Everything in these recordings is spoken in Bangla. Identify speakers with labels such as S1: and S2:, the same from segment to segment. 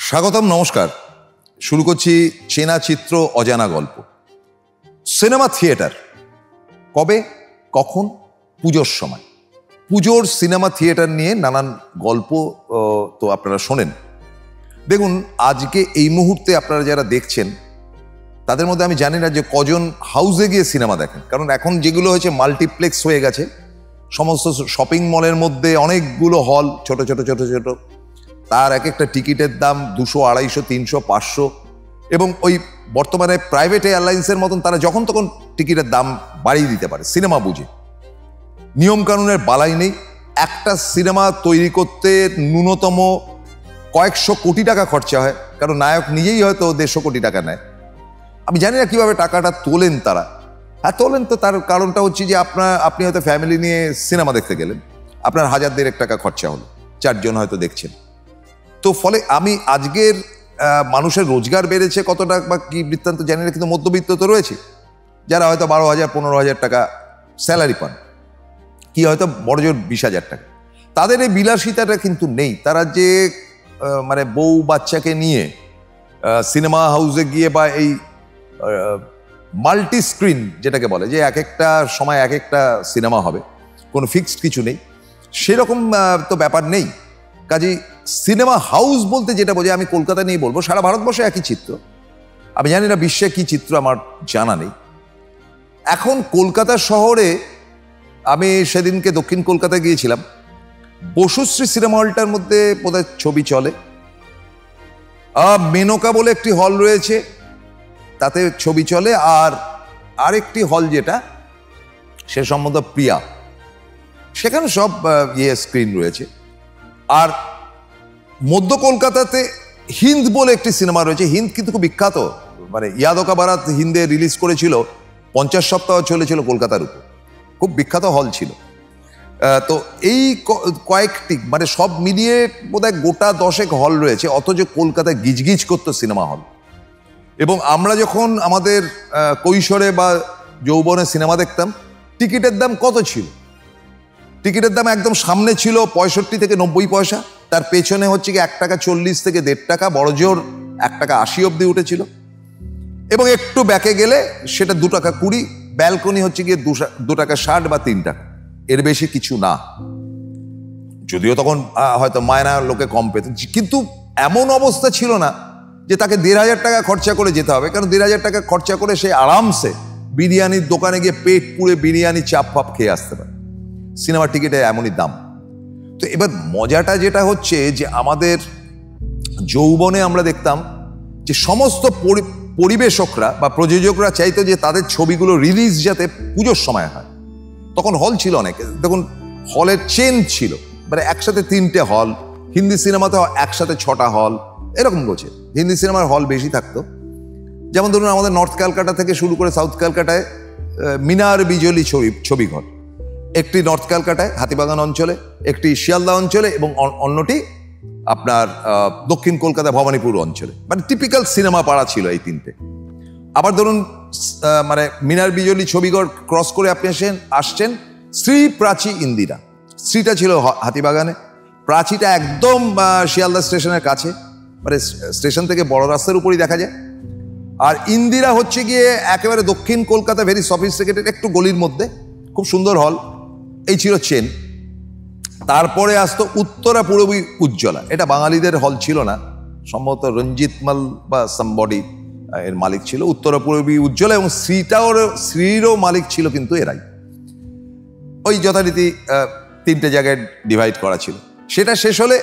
S1: স্বাগতম, নমস্কার। শুরু করছি চেনা চিত্র অজানা গল্প। সিনেমা থিয়েটার কবে, কখন? পুজোর সময়। পুজোর সিনেমা থিয়েটার নিয়ে নানান গল্প তো আপনারা শোনেন। দেখুন, আজকে এই মুহূর্তে আপনারা যারা দেখছেন তাদের মধ্যে আমি জানি না যে কজন হাউসে গিয়ে সিনেমা দেখেন, কারণ এখন যেগুলো হয়েছে মাল্টিপ্লেক্স হয়ে গেছে। সমস্ত শপিং মলের মধ্যে অনেকগুলো হল, ছোট ছোট ছোট ছোট, তার এক একটা টিকিটের দাম 200, 250, 300, 500। এবং ওই বর্তমানে প্রাইভেট এয়ারলাইন্সের মতন তারা যখন তখন টিকিটের দাম বাড়িয়ে দিতে পারে সিনেমা বুঝে। নিয়মকানুনের বালাই নেই। একটা সিনেমা তৈরি করতে ন্যূনতম কয়েকশো কোটি টাকা খরচা হয়, কারণ নায়ক নিজেই হয়তো 150 কোটি টাকা নেয়। আমি জানি না কিভাবে টাকাটা তোলেন তারা। হ্যাঁ, তোলেন তো। তার কারণটা হচ্ছে যে আপনি হয়তো ফ্যামিলি নিয়ে সিনেমা দেখতে গেলেন, আপনার 1000-1,000 টাকা খরচা হলো, 4 জন হয়তো দেখছেন। তো ফলে আমি আজকের মানুষের রোজগার বেড়েছে কত টাকা বা কি বৃত্তান্ত জানি না, কিন্তু মধ্যবিত্ত তো রয়েছে, যারা হয়তো 12,000, 15,000 টাকা স্যালারি পান, কি হয়তো বড় জোর 20,000 টাকা। তাদের এই বিলাসিতাটা কিন্তু নেই। তারা যে মানে বউ বাচ্চাকে নিয়ে সিনেমা হাউসে গিয়ে বা এই মাল্টি স্ক্রিন যেটাকে বলে, যে এক একটা সময় এক একটা সিনেমা হবে, কোনো ফিক্সড কিছু নেই, সেরকম তো ব্যাপার নেই। কাজেই সিনেমা হাউস বলতে যেটা বোঝে, আমি কলকাতা নিয়ে বলবো, সারা ভারতবর্ষে একই চিত্র। আমি জানি না বিশ্বে কি চিত্র, আমার জানা নেই। এখন কলকাতা শহরে আমি সেদিনকে দক্ষিণ কলকাতায় গিয়েছিলাম, বসুশ্রী সিনেমা হলটার মধ্যে বোধহয় ছবি চলে। মেনকা বলে একটি হল রয়েছে, তাতে ছবি চলে। আর আরেকটি হল যেটা, সে সম্বন্ধে প্রিয়া, সেখানে সব স্ক্রিন রয়েছে। আর মধ্য কলকাতাতে হিন্দ বলে একটি সিনেমা রয়েছে। হিন্দ কিন্তু খুব বিখ্যাত, মানে ইয়াদকা বারাত হিন্দে রিলিজ করেছিল, 50 সপ্তাহ চলেছিল কলকাতার উপর, খুব বিখ্যাত হল ছিল। তো এই কয়েকটি মানে সব মিলিয়ে বোধহয় গোটা 10 হল রয়েছে, অথচ কলকাতায় গিজগিজ করতো সিনেমা হল। এবং আমরা যখন আমাদের কৈশোরে বা যৌবনে সিনেমা দেখতাম, টিকিটের দাম কত ছিল? টিকিটের দাম একদম সামনে ছিল 65 থেকে 90 পয়সা, তার পেছনে হচ্ছে কি 1 টাকা 40 থেকে 1.5 টাকা, বড় জোর 1 টাকা 80 অব্দি উঠেছিল। এবং একটু ব্যাকে গেলে সেটা 2 টাকা 20, ব্যালকনি হচ্ছে গিয়ে 2 টাকা 60 বা 3 টাকা, এর বেশি কিছু না। যদিও তখন হয়তো মায়না লোকে কম পেত, কিন্তু এমন অবস্থা ছিল না যে তাকে 1,500 টাকা খরচা করে যেতে হবে, কারণ 1,500 টাকা খরচা করে সে আরামসে বিরিয়ানির দোকানে গিয়ে পেট পুড়ে বিরিয়ানি চাপ ফাপ খেয়ে আসতে পারে। সিনেমার টিকিটে এমনই দাম। তো এবার মজাটা যেটা হচ্ছে যে আমাদের যৌবনে আমরা দেখতাম যে সমস্ত পরিবেশকরা বা প্রযোজকরা চাইতো যে তাদের ছবিগুলো রিলিজ যাতে পুজোর সময় হয়। তখন হল ছিল অনেক, দেখুন হলের চেন ছিল, মানে একসাথে 3টে হল। হিন্দি সিনেমাতে একসাথে 6টা হল, এরকম গোছে। হিন্দি সিনেমার হল বেশি থাকতো। যেমন ধরুন আমাদের নর্থ ক্যালকাটা থেকে শুরু করে সাউথ ক্যালকাটায় মিনার বিজলি ছবিঘর, একটি নর্থ ক্যালকাটায় হাতিবাগান অঞ্চলে, একটি শিয়ালদা অঞ্চলে, এবং অন্যটি আপনার দক্ষিণ কলকাতা ভবানীপুর অঞ্চলে। মানে টিপিক্যাল সিনেমা পাড়া ছিল এই 3টে। আবার ধরুন মানে মিনার বিজলি ছবিঘর ক্রস করে আপনি আসছেন শ্রী প্রাচী ইন্দিরা। শ্রীটা ছিল হাতিবাগানে, প্রাচীটা একদম শিয়ালদা স্টেশনের কাছে, মানে স্টেশন থেকে বড় রাস্তার উপরই দেখা যায়। আর ইন্দিরা হচ্ছে গিয়ে একেবারে দক্ষিণ কলকাতা, ভেরি সফিস্টিকেটেড, একটু গলির মধ্যে, খুব সুন্দর হল। এই ছিল চেন। তারপরে আসতো উত্তরা পূরবী উজ্জ্বলা, এটা বাঙালিদের হল ছিল না, সম্ভবত রঞ্জিত মাল বা সামবডি এর মালিক ছিল। উত্তরা পূরবী উজ্জ্বলা এবং শ্রীরও মালিক ছিল কিন্তু এরাই। ওই যথারীতি 3টে জায়গায় ডিভাইড করা ছিল। সেটা শেষ হলে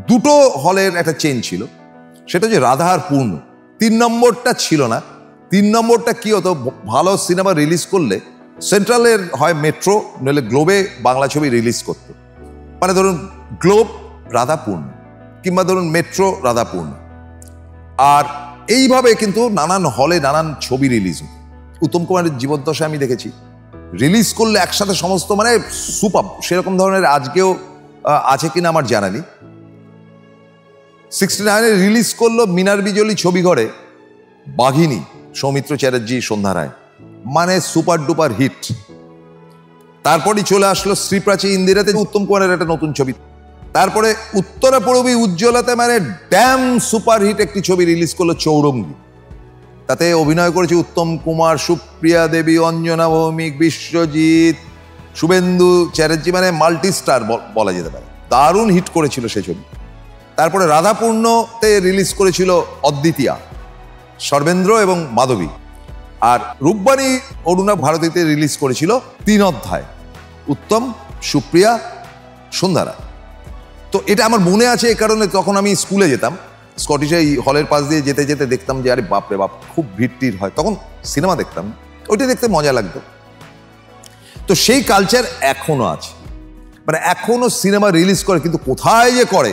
S1: 2টো হলের একটা চেন ছিল, সেটা হচ্ছে রাধা আর পূর্ণ। 3 নম্বরটা ছিল না। 3 নম্বরটা কি হতো, ভালো সিনেমা রিলিজ করলে সেন্ট্রালের হয় মেট্রো নইলে গ্লোবে বাংলা ছবি রিলিজ করত। মানে ধরুন গ্লোব রাধাপূর্ণ, কিংবা ধরুন মেট্রো রাধাপূর্ণ। আর এইভাবে কিন্তু নানান হলে নানান ছবি রিলিজ হতো। উত্তম কুমারের জীবদ্দশা আমি দেখেছি, রিলিজ করলে একসাথে সমস্ত, মানে সুপার, সেরকম ধরনের আজকেও আছে কিনা আমার জানা নেই। 69-এ রিলিজ করলো মিনার বিজলি ছবিঘরে বাঘিনী, সৌমিত্র চ্যাটার্জি, সন্ধ্যা রায়, মানে সুপার ডুপার হিট। তারপরই চলে আসলো শ্রী প্রাচী ইন্দিরাতে উত্তম কুমারের একটা নতুন ছবি। তারপরে উত্তরা পূর্বী উজ্জ্বলাতে মানে ড্যাম সুপারহিট একটি ছবি রিলিজ করলো চৌরঙ্গি। তাতে অভিনয় করেছে উত্তম কুমার, সুপ্রিয়া দেবী, অঞ্জনা ভৌমিক, বিশ্বজিৎ, শুভেন্দু চ্যাটার্জি, মানে মাল্টি স্টার বলা যেতে পারে। দারুণ হিট করেছিল সে ছবি। তারপরে রাধাপূর্ণতে রিলিজ করেছিল অদ্বিতীয়া, সর্বেন্দ্র এবং মাধবী। আর রূপবাণী অরুণা ভারতীতে রিলিজ করেছিল 3 অধ্যায়, উত্তম, সুপ্রিয়া, সন্ধ্যারা। তো এটা আমার মনে আছে, এই কারণে তখন আমি স্কুলে যেতাম, স্কটিশে এই হলের পাশ দিয়ে যেতে যেতে দেখতাম যে আরে বাপরে বাপ খুব ভিড় হয়, তখন সিনেমা দেখতাম, ওইটা দেখতে মজা লাগতো। তো সেই কালচার এখনো আছে, মানে এখনো সিনেমা রিলিজ করে, কিন্তু কোথায় যে করে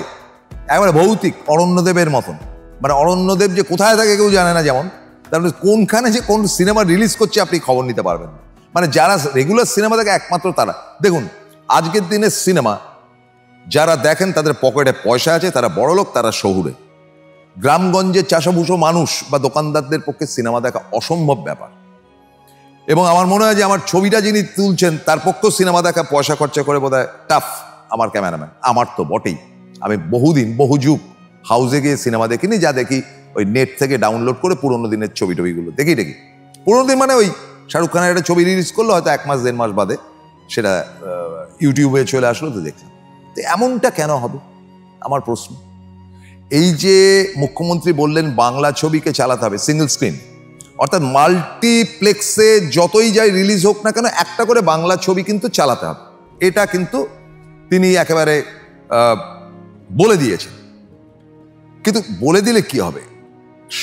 S1: একবারে ভৌতিক, অরণ্যদেবের মতন। মানে অরণ্যদেব যে কোথায় থাকে কেউ জানে না, যেমন তারপরে কোনখানে যে কোন সিনেমা রিলিজ করছে আপনি খবর নিতে পারবেন না। মানে যারা রেগুলার সিনেমা দেখে একমাত্র তারা। দেখুন আজকের দিনের সিনেমা যারা দেখেন তাদের পকেটে পয়সা আছে, তারা বড়লোক, তারা শহুরে। গ্রামগঞ্জের চাষাভুষো মানুষ বা দোকানদারদের পক্ষে সিনেমা দেখা অসম্ভব ব্যাপার। এবং আমার মনে হয় যে আমার ছবিটা যিনি তুলছেন তার পক্ষেও সিনেমা দেখা পয়সা খরচা করে বোধহয় টাফ। আমার ক্যামেরাম্যান, আমার তো বটেই, আমি বহুদিন বহু যুগ হাউসে গিয়ে সিনেমা দেখিনি, যা দেখি ওই নেট থেকে ডাউনলোড করে পুরোনো দিনের টবিগুলো দেখি। পুরোনো দিন মানে ওই শাহরুখ খানের একটা ছবি রিলিজ করলো হয়তো 1 মাস 1.5 মাস বাদে সেটা ইউটিউবে চলে আসলো, তো দেখলাম। তো এমনটা কেন হবে আমার প্রশ্ন। এই যে মুখ্যমন্ত্রী বললেন বাংলা ছবিকে চালাতে হবে সিঙ্গেল স্ক্রিন, অর্থাৎ মাল্টিপ্লেক্সে যতই যাই রিলিজ হোক না কেন একটা করে বাংলা ছবি কিন্তু চালাতে হবে, এটা কিন্তু তিনি একেবারে বলে দিয়েছেন। কিন্তু বলে দিলে কি হবে,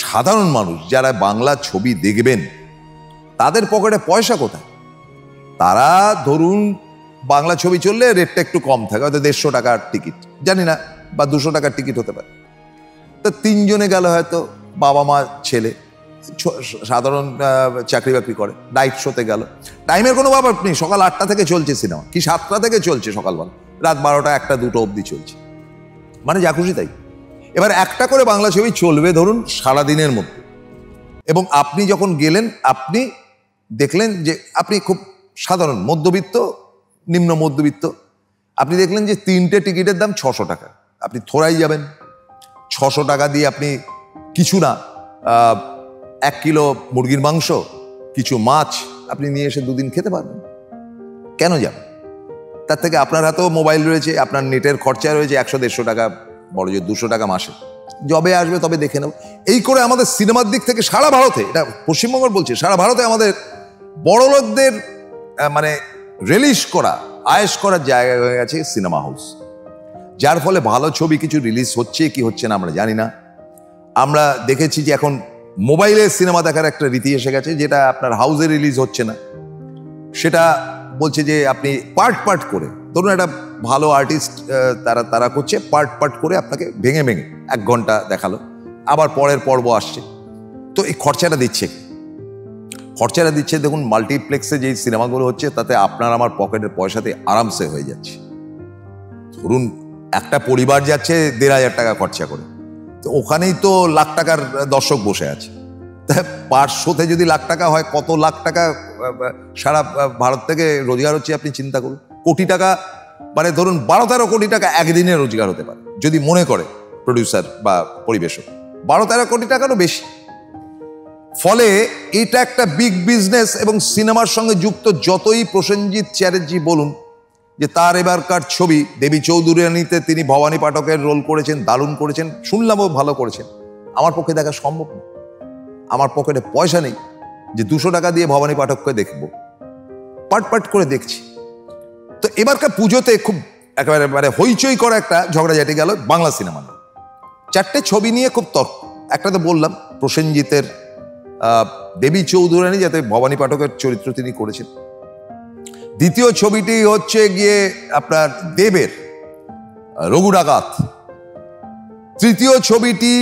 S1: সাধারণ মানুষ যারা বাংলা ছবি দেখবেন তাদের পকেটে পয়সা কোথায়? তারা ধরুন বাংলা ছবি চললে রেটটা একটু কম থাকে, হয়তো 150 টাকার টিকিট, জানি না, বা 200 টাকার টিকিট হতে পারে। তো 3 জনে গেল, হয়তো বাবা মা ছেলে, সাধারণ চাকরি বাকরি করে, নাইট শোতে গেল। টাইমের কোনো ব্যাপার নেই, সকাল 8টা থেকে চলছে সিনেমা, কি 7টা থেকে চলছে সকালবেলা, রাত 12টা 1টা 2টো অবধি চলছে, মানে যা খুশি তাই। এবার একটা করে বাংলা ছবি চলবে ধরুন সারাদিনের মধ্যে, এবং আপনি যখন গেলেন আপনি দেখলেন যে আপনি খুব সাধারণ মধ্যবিত্ত, নিম্ন মধ্যবিত্ত, আপনি দেখলেন যে 3টে টিকিটের দাম 600 টাকা, আপনি থোড়াই যাবেন। 600 টাকা দিয়ে আপনি কিছু না 1 কিলো মুরগির মাংস, কিছু মাছ আপনি নিয়ে এসে 2 দিন খেতে পারবেন। কেন যাবেন? তার থেকে আপনার হাতেও মোবাইল রয়েছে, আপনার নেটের খরচা রয়েছে 100-150 টাকা, বড় যে 200 টাকা মাসে, যবে আসবে তবে দেখে নেব। এই করে আমাদের সিনেমার দিক থেকে সারা ভারতে, এটা পশ্চিমবঙ্গ বলছে, সারা ভারতে আমাদের বড়লোকদের মানে রিলিজ করা, আয়েশ করার জায়গা হয়ে গেছে সিনেমা হাউস। যার ফলে ভালো ছবি কিছু রিলিজ হচ্ছে কি হচ্ছে না আমরা জানি না। আমরা দেখেছি যে এখন মোবাইলে সিনেমা দেখার একটা রীতি এসে গেছে, যেটা আপনার হাউসে রিলিজ হচ্ছে না, সেটা বলছে যে আপনি পার্ট করে, ধরুন একটা ভালো আর্টিস্ট তারা করছে পার্ট করে আপনাকে ভেঙে 1 ঘন্টা দেখালো, আবার পরের পর্ব আসছে। তো এই খরচাটা দিচ্ছে দেখুন মাল্টিপ্লেক্সে যেই সিনেমাগুলো হচ্ছে তাতে আপনার আমার পকেটের পয়সাতে আরামসে হয়ে যাচ্ছে। ধরুন একটা পরিবার যাচ্ছে 1,500 টাকা খরচা করে, তো ওখানেই তো লাখ টাকার দর্শক বসে আছে। পার শোতে যদি লাখ টাকা হয়, কত লাখ টাকা সারা ভারত থেকে রোজগার হচ্ছে আপনি চিন্তা করুন। কোটি টাকা, মানে ধরুন 12-13 কোটি টাকা একদিনে রোজগার হতে পারে যদি মনে করে প্রডিউসার বা পরিবেশক, 12-13 কোটি টাকারও বেশি। ফলে এটা একটা বিগ বিজনেস, এবং সিনেমার সঙ্গে যুক্ত যতই প্রসেনজিৎ চ্যাটার্জি বলুন যে তার এবারকার ছবি দেবী চৌধুরানীতে তিনি ভবানী পাঠকের রোল করেছেন, দারুণ করেছেন, শুনলামও ভালো করেছেন, আমার পক্ষে দেখা সম্ভব না। আমার পকেটে পয়সা নেই যে 200 টাকা দিয়ে ভবানী পাঠককে দেখব, পাট করে দেখছি। তো এবারকার পুজোতে খুব একেবারে মানে হইচই করা একটা ঝগড়াঝাটি গেল বাংলা সিনেমা নিয়ে। 4টে ছবি নিয়ে খুব তর্ক। একটা তো বললাম প্রসেনজিতের দেবী চৌধুরানী, যাতে ভবানী পাঠকের চরিত্র তিনি করেছেন। দ্বিতীয় ছবিটি হচ্ছে গিয়ে আপনার দেবের রঘু ডাকাত। তৃতীয় ছবিটি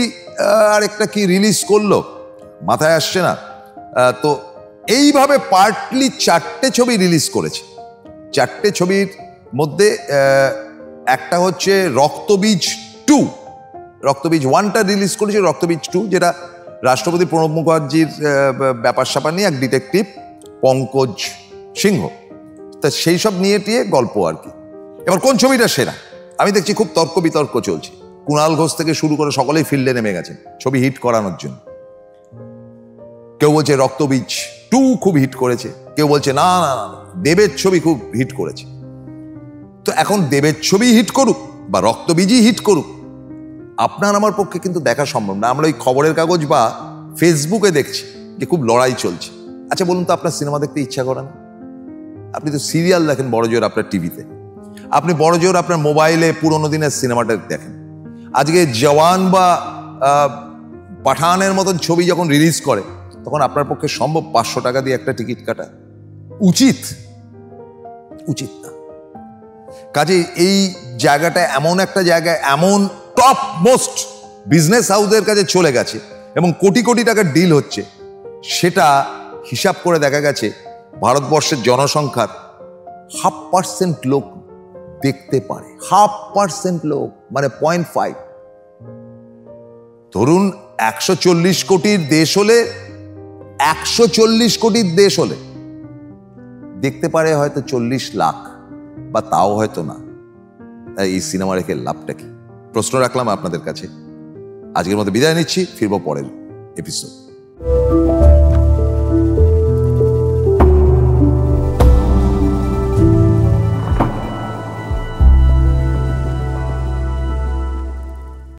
S1: আরেকটা কি রিলিজ করলো মাথায় আসছে না। তো এইভাবে পার্টলি 4টে ছবি রিলিজ করেছে। 4টে ছবির মধ্যে একটা হচ্ছে রক্তবীজ 2, রক্তবীজ 1টা রিলিজ করেছে, রক্তবীজ 2 যেটা রাষ্ট্রপতি প্রণব মুখার্জির ব্যাপার স্যাপার নিয়ে, এক ডিটেকটিভ পঙ্কজ সিংহ, তা সেই সব নিয়ে গল্প আর কি। এবার কোন ছবিটা সেরা? আমি দেখছি খুব তর্ক বিতর্ক চলছে, কুণাল ঘোষ থেকে শুরু করে সকলেই ফিল্ডে নেমে গেছেন ছবি হিট করানোর জন্য। কেউ বলছে রক্তবীজ 2 খুব হিট করেছে, কেউ বলছে না না না দেবের ছবি খুব হিট করেছে। তো এখন দেবের ছবি হিট করুক বা রক্তবীজই হিট করুক, আপনার আমার পক্ষে কিন্তু দেখা সম্ভব না। আমরা ওই খবরের কাগজ বা ফেসবুকে দেখছি যে খুব লড়াই চলছে। আচ্ছা বলুন তো, আপনার সিনেমা দেখতে ইচ্ছা করে না? আপনি তো সিরিয়াল দেখেন বড় জোর আপনার টিভিতে, আপনি বড় জোর আপনার মোবাইলে পুরোনো দিনের সিনেমাটা দেখেন। আজকে জওয়ান বা পাঠানের মতন ছবি যখন রিলিজ করে, তখন আপনার পক্ষে সম্ভব 500 টাকা দিয়ে একটা টিকিট কাটা? উচিত না। কাজে এই জায়গাটা এমন একটা জায়গায়, এমন টপ মোস্ট বিজনেস হাউসের কাছে চলে গেছে এবং কোটি কোটি টাকার ডিল হচ্ছে, সেটা হিসাব করে দেখা গেছে ভারতবর্ষের জনসংখ্যার 0.5% লোক দেখতে পারে। 0.5% লোক, মানে 0.5। ধরুন 140 কোটির দেশ হলে, 140 কোটির দেশ হলে দেখতে পারে হয়তো 40 লাখ, বা তাও হয়তো না। এই সিনেমা রেখে লাভটা কি? প্রশ্ন রাখলাম আপনাদের কাছে। আজকের মতো বিদায় নিচ্ছি, ফিরবো পরের এপিসোড।